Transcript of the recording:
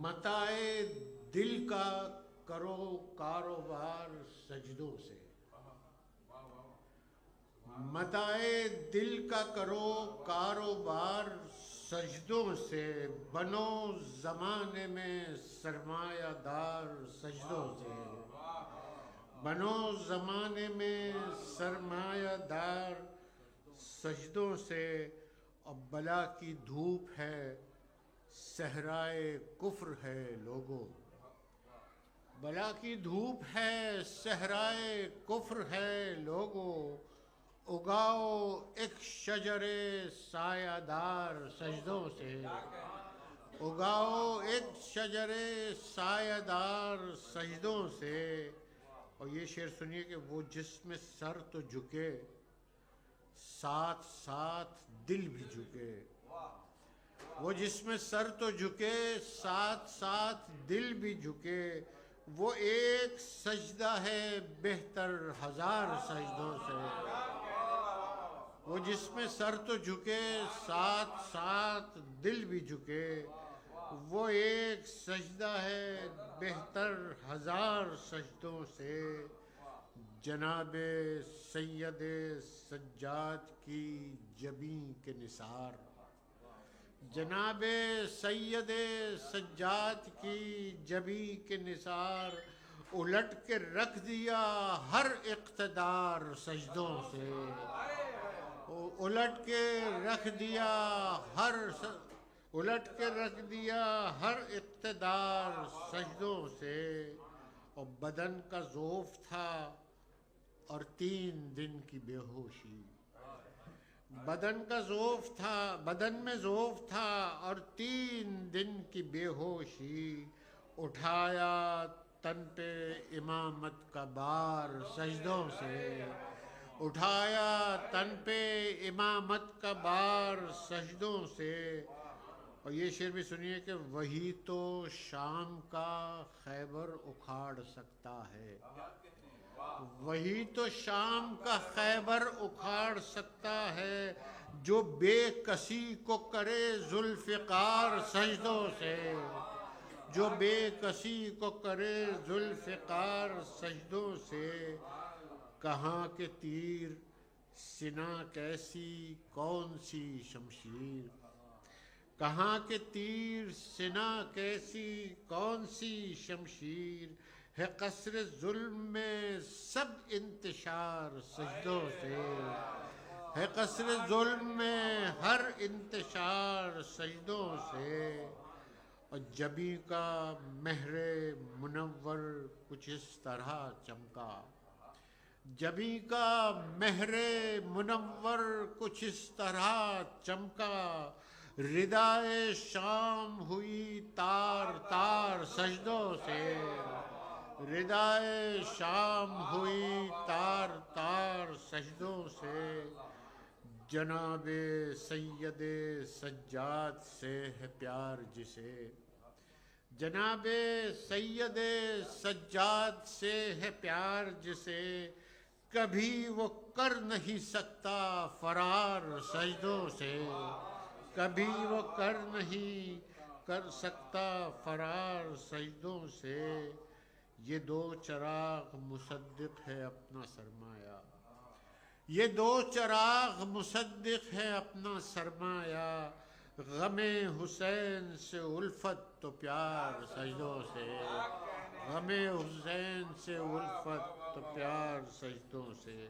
متاع دل کا کرو کاروبار سجدوں سے، متاع دل کا کرو کاروبار سجدوں سے، بنو زمانے میں سرمایہ دار سجدوں سے، بنو زمانے میں سرمایہ دار سجدوں سے۔ اور بلا کی دھوپ ہے صحرائے کفر ہے لوگو، بلا کی دھوپ ہے صحرائے کفر ہے لوگو، اگاؤ ایک شجر سایہ دار سجدوں سے، اگاؤ ایک شجر سایہ دار سجدوں سے۔ اور یہ شعر سنیے کہ وہ جس میں سر تو جھکے ساتھ ساتھ دل بھی جھکے، وہ جس میں سر تو جھکے ساتھ ساتھ دل بھی جھکے، وہ ایک سجدہ ہے بہتر ہزار سجدوں سے، وہ جس میں سر تو جھکے ساتھ ساتھ دل بھی جھکے، وہ ایک سجدہ ہے بہتر ہزار سجدوں سے۔ جناب سید سجاد کی جبیں کے نثار، جناب سید سجاد کی جبیں کے نثار، الٹ کے رکھ دیا ہر اقتدار سجدوں سے، الٹ کے رکھ دیا الٹ کے رکھ دیا ہر اقتدار سجدوں سے۔ اور بدن کا ضعف تھا اور 3 دن کی بے ہوشی، بدن کا ضعف تھا، بدن میں ضعف تھا اور 3 دن کی بے ہوشی، اٹھایا تن پہ امامت کا بار سجدوں سے، اٹھایا تن پہ امامت کا بار سجدوں سے۔ اور یہ شعر بھی سنیے کہ وہی تو شام کا خیبر اکھاڑ سکتا ہے، وہی تو شام کا خیبر اکھاڑ سکتا ہے، جو بے کسی کو کرے ذوالفقار سجدوں سے، جو بے کسی کو کرے ذوالفقار سجدوں سے۔ کہاں کے تیر سنا کیسی کون سی شمشیر، کہاں کے تیر سنا کیسی کون سی شمشیر، ہے قصر ظلم میں سب انتشار سجدوں سے، ہے قصر ظلم میں ہر انتشار سجدوں سے۔ اور جبیں کا مہر منور کچھ اس طرح چمکا، جبیں کا مہر منور کچھ اس طرح چمکا، ردائے شام ہوئی تار تار سجدوں سے، ردائے شام ہوئی تار تار سجدوں سے۔ جناب سید سجاد سے ہے پیار جسے، جناب سید سجاد سے ہے پیار جسے، کبھی وہ کر نہیں سکتا فرار سجدوں سے، کبھی وہ کر نہیں کر سکتا فرار سجدوں سے۔ یہ 2 چراغ مصدق ہے اپنا سرمایہ، یہ 2 چراغ مصدق ہے اپنا سرمایہ، غم حسین سے الفت تو پیار سجدوں سے، غم حسین سے الفت تو پیار سجدوں سے۔